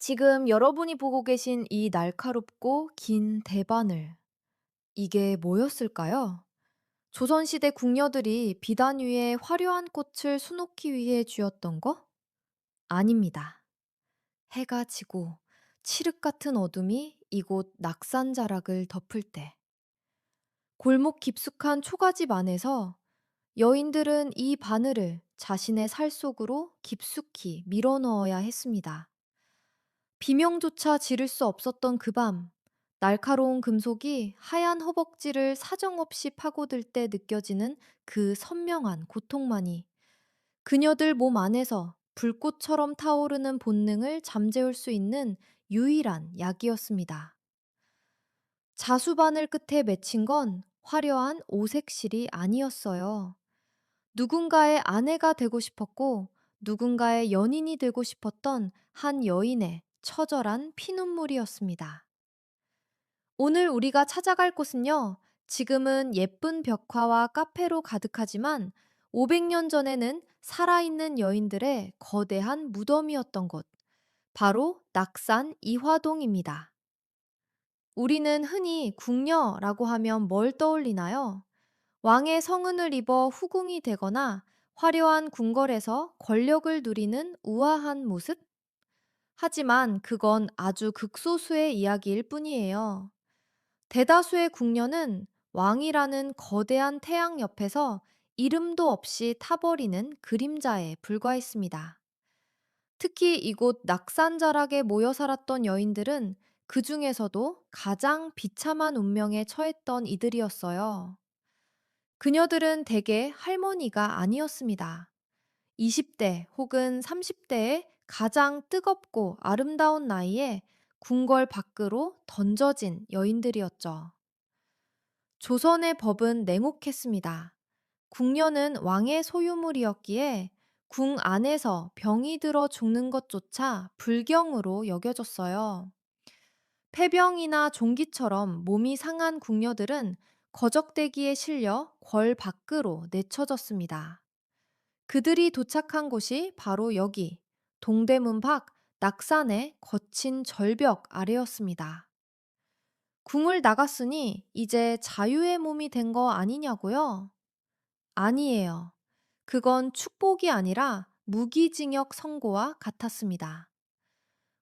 지금 여러분이 보고 계신 이 날카롭고 긴 대바늘, 이게 뭐였을까요? 조선시대 궁녀들이 비단 위에 화려한 꽃을 수놓기 위해 쥐었던 거? 아닙니다. 해가 지고 칠흑 같은 어둠이 이곳 낙산자락을 덮을 때, 골목 깊숙한 초가집 안에서 여인들은 이 바늘을 자신의 살 속으로 깊숙이 밀어 넣어야 했습니다. 비명조차 지를 수 없었던 그 밤, 날카로운 금속이 하얀 허벅지를 사정없이 파고들 때 느껴지는 그 선명한 고통만이 그녀들 몸 안에서 불꽃처럼 타오르는 본능을 잠재울 수 있는 유일한 약이었습니다. 자수바늘 끝에 맺힌 건 화려한 오색실이 아니었어요. 누군가의 아내가 되고 싶었고 누군가의 연인이 되고 싶었던 한 여인의 처절한 피눈물이었습니다. 오늘 우리가 찾아갈 곳은요, 지금은 예쁜 벽화와 카페로 가득하지만 500년 전에는 살아있는 여인들의 거대한 무덤이었던 곳, 바로 낙산 이화동입니다. 우리는 흔히 궁녀라고 하면 뭘 떠올리나요? 왕의 성은을 입어 후궁이 되거나 화려한 궁궐에서 권력을 누리는 우아한 모습? 하지만 그건 아주 극소수의 이야기일 뿐이에요. 대다수의 궁녀는 왕이라는 거대한 태양 옆에서 이름도 없이 타버리는 그림자에 불과했습니다. 특히 이곳 낙산자락에 모여 살았던 여인들은 그 중에서도 가장 비참한 운명에 처했던 이들이었어요. 그녀들은 대개 할머니가 아니었습니다. 20대 혹은 30대의 가장 뜨겁고 아름다운 나이에 궁궐 밖으로 던져진 여인들이었죠. 조선의 법은 냉혹했습니다. 궁녀는 왕의 소유물이었기에 궁 안에서 병이 들어 죽는 것조차 불경으로 여겨졌어요. 폐병이나 종기처럼 몸이 상한 궁녀들은 거적대기에 실려 궐 밖으로 내쳐졌습니다. 그들이 도착한 곳이 바로 여기, 동대문 밖 낙산의 거친 절벽 아래였습니다. 궁을 나갔으니 이제 자유의 몸이 된 거 아니냐고요? 아니에요. 그건 축복이 아니라 무기징역 선고와 같았습니다.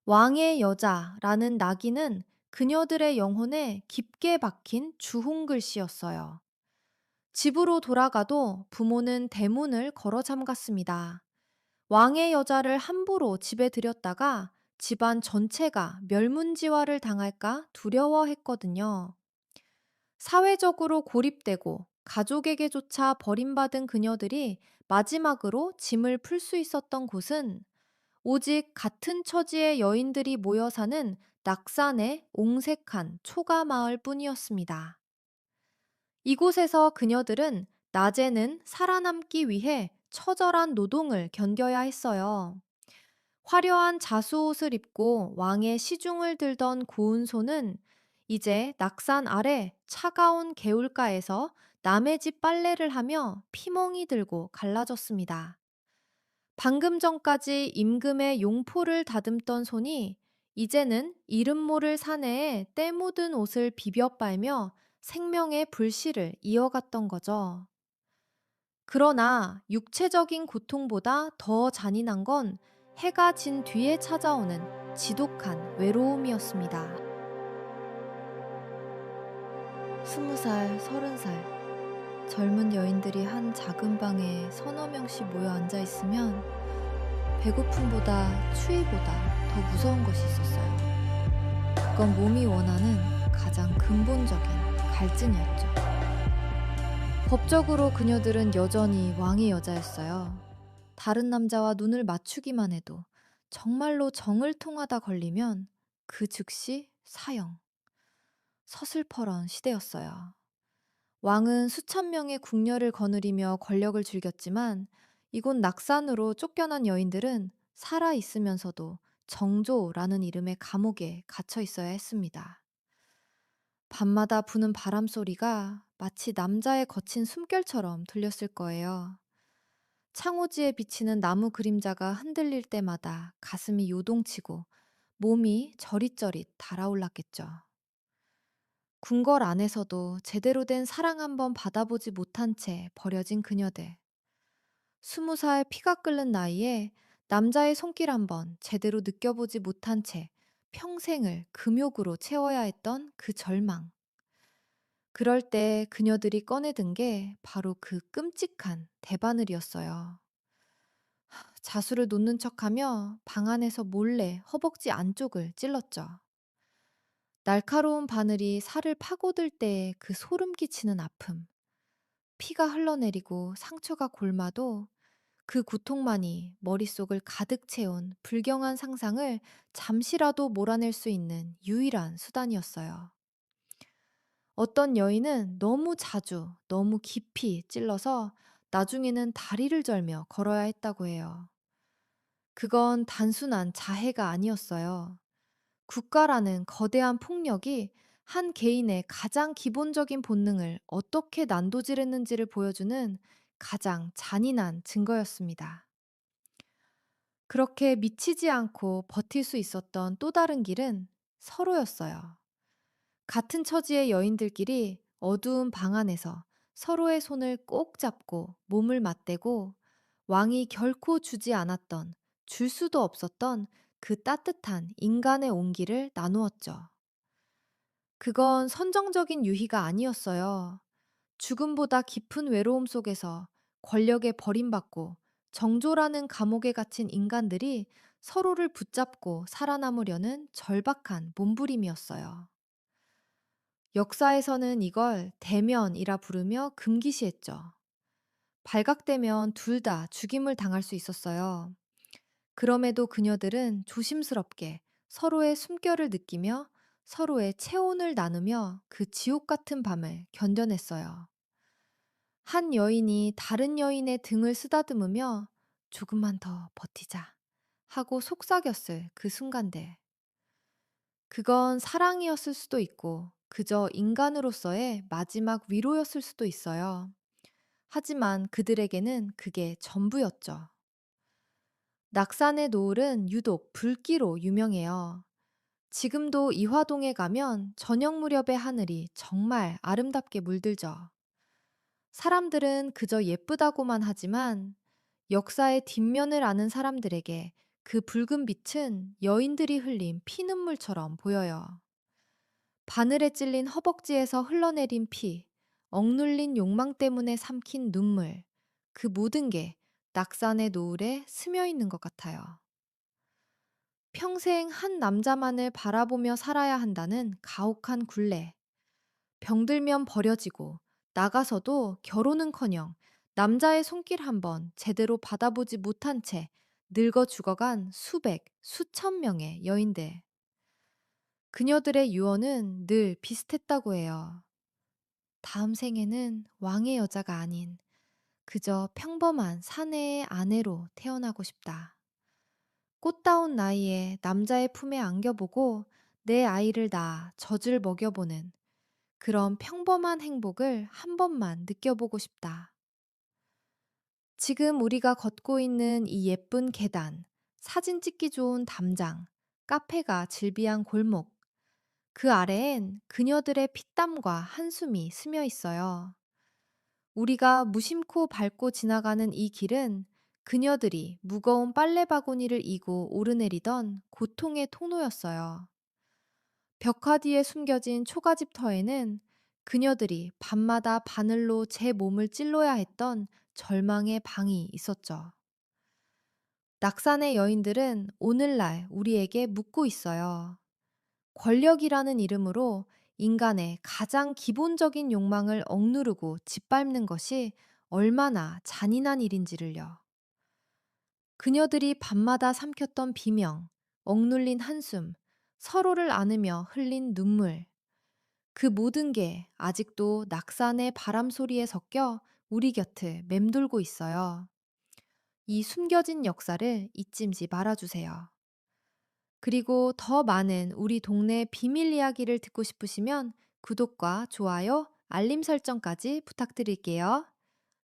왕의 여자라는 낙인은 그녀들의 영혼에 깊게 박힌 주홍글씨였어요. 집으로 돌아가도 부모는 대문을 걸어 잠갔습니다. 왕의 여자를 함부로 집에 들였다가 집안 전체가 멸문지화를 당할까 두려워했거든요. 사회적으로 고립되고 가족에게조차 버림받은 그녀들이 마지막으로 짐을 풀 수 있었던 곳은 오직 같은 처지의 여인들이 모여 사는 낙산의 옹색한 초가 마을 뿐이었습니다. 이곳에서 그녀들은 낮에는 살아남기 위해 처절한 노동을 견뎌야 했어요. 화려한 자수옷을 입고 왕의 시중을 들던 고운 손은 이제 낙산 아래 차가운 개울가에서 남의 집 빨래를 하며 피멍이 들고 갈라졌습니다. 방금 전까지 임금의 용포를 다듬던 손이 이제는 이름 모를 사내에 때 묻은 옷을 비벼 빨며 생명의 불씨를 이어갔던 거죠. 그러나 육체적인 고통보다 더 잔인한 건 해가 진 뒤에 찾아오는 지독한 외로움이었습니다. 20살, 30살, 젊은 여인들이 한 작은 방에 서너 명씩 모여 앉아 있으면 배고픔보다 추위보다 더 무서운 것이 있었어요. 그건 몸이 원하는 가장 근본적인 갈증이었죠. 법적으로 그녀들은 여전히 왕의 여자였어요. 다른 남자와 눈을 맞추기만 해도 정말로 정을 통하다 걸리면 그 즉시 사형. 서슬퍼런 시대였어요. 왕은 수천 명의 궁녀를 거느리며 권력을 즐겼지만 이곳 낙산으로 쫓겨난 여인들은 살아 있으면서도 정조라는 이름의 감옥에 갇혀 있어야 했습니다. 밤마다 부는 바람 소리가 마치 남자의 거친 숨결처럼 들렸을 거예요. 창호지에 비치는 나무 그림자가 흔들릴 때마다 가슴이 요동치고 몸이 저릿저릿 달아올랐겠죠. 궁궐 안에서도 제대로 된 사랑 한번 받아보지 못한 채 버려진 그녀들. 20살 피가 끓는 나이에 남자의 손길 한번 제대로 느껴보지 못한 채 평생을 금욕으로 채워야 했던 그 절망. 그럴 때 그녀들이 꺼내든 게 바로 그 끔찍한 대바늘이었어요. 자수를 놓는 척하며 방 안에서 몰래 허벅지 안쪽을 찔렀죠. 날카로운 바늘이 살을 파고들 때의 그 소름 끼치는 아픔. 피가 흘러내리고 상처가 골마도 그 고통만이 머릿속을 가득 채운 불경한 상상을 잠시라도 몰아낼 수 있는 유일한 수단이었어요. 어떤 여인은 너무 자주, 너무 깊이 찔러서 나중에는 다리를 절며 걸어야 했다고 해요. 그건 단순한 자해가 아니었어요. 국가라는 거대한 폭력이 한 개인의 가장 기본적인 본능을 어떻게 난도질했는지를 보여주는 가장 잔인한 증거였습니다. 그렇게 미치지 않고 버틸 수 있었던 또 다른 길은 서로였어요. 같은 처지의 여인들끼리 어두운 방 안에서 서로의 손을 꼭 잡고 몸을 맞대고 왕이 결코 주지 않았던, 줄 수도 없었던 그 따뜻한 인간의 온기를 나누었죠. 그건 선정적인 유희가 아니었어요. 죽음보다 깊은 외로움 속에서 권력에 버림받고 정조라는 감옥에 갇힌 인간들이 서로를 붙잡고 살아남으려는 절박한 몸부림이었어요. 역사에서는 이걸 대면이라 부르며 금기시했죠. 발각되면 둘 다 죽임을 당할 수 있었어요. 그럼에도 그녀들은 조심스럽게 서로의 숨결을 느끼며 서로의 체온을 나누며 그 지옥 같은 밤을 견뎌냈어요. 한 여인이 다른 여인의 등을 쓰다듬으며 조금만 더 버티자 하고 속삭였을 그 순간들. 그건 사랑이었을 수도 있고 그저 인간으로서의 마지막 위로였을 수도 있어요. 하지만 그들에게는 그게 전부였죠. 낙산의 노을은 유독 붉기로 유명해요. 지금도 이화동에 가면 저녁 무렵의 하늘이 정말 아름답게 물들죠. 사람들은 그저 예쁘다고만 하지만 역사의 뒷면을 아는 사람들에게 그 붉은 빛은 여인들이 흘린 피눈물처럼 보여요. 바늘에 찔린 허벅지에서 흘러내린 피, 억눌린 욕망 때문에 삼킨 눈물, 그 모든 게 낙산의 노을에 스며 있는 것 같아요. 평생 한 남자만을 바라보며 살아야 한다는 가혹한 굴레. 병들면 버려지고 나가서도 결혼은커녕 남자의 손길 한번 제대로 받아보지 못한 채 늙어 죽어간 수백, 수천 명의 여인들. 그녀들의 유언은 늘 비슷했다고 해요. 다음 생에는 왕의 여자가 아닌 그저 평범한 사내의 아내로 태어나고 싶다. 꽃다운 나이에 남자의 품에 안겨보고 내 아이를 낳아 젖을 먹여보는 그런 평범한 행복을 한 번만 느껴보고 싶다. 지금 우리가 걷고 있는 이 예쁜 계단, 사진 찍기 좋은 담장, 카페가 즐비한 골목, 그 아래엔 그녀들의 피땀과 한숨이 스며 있어요. 우리가 무심코 밟고 지나가는 이 길은 그녀들이 무거운 빨래 바구니를 이고 오르내리던 고통의 통로였어요. 벽화 뒤에 숨겨진 초가집터에는 그녀들이 밤마다 바늘로 제 몸을 찔러야 했던 절망의 방이 있었죠. 낙산의 여인들은 오늘날 우리에게 묻고 있어요. 권력이라는 이름으로 인간의 가장 기본적인 욕망을 억누르고 짓밟는 것이 얼마나 잔인한 일인지를요. 그녀들이 밤마다 삼켰던 비명, 억눌린 한숨, 서로를 안으며 흘린 눈물, 그 모든 게 아직도 낙산의 바람 소리에 섞여 우리 곁을 맴돌고 있어요. 이 숨겨진 역사를 잊지 말아주세요. 그리고 더 많은 우리 동네 비밀 이야기를 듣고 싶으시면 구독과 좋아요, 알림 설정까지 부탁드릴게요.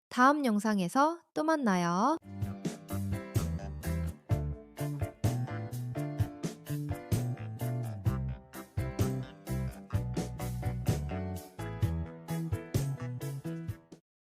다음 영상에서 또 만나요.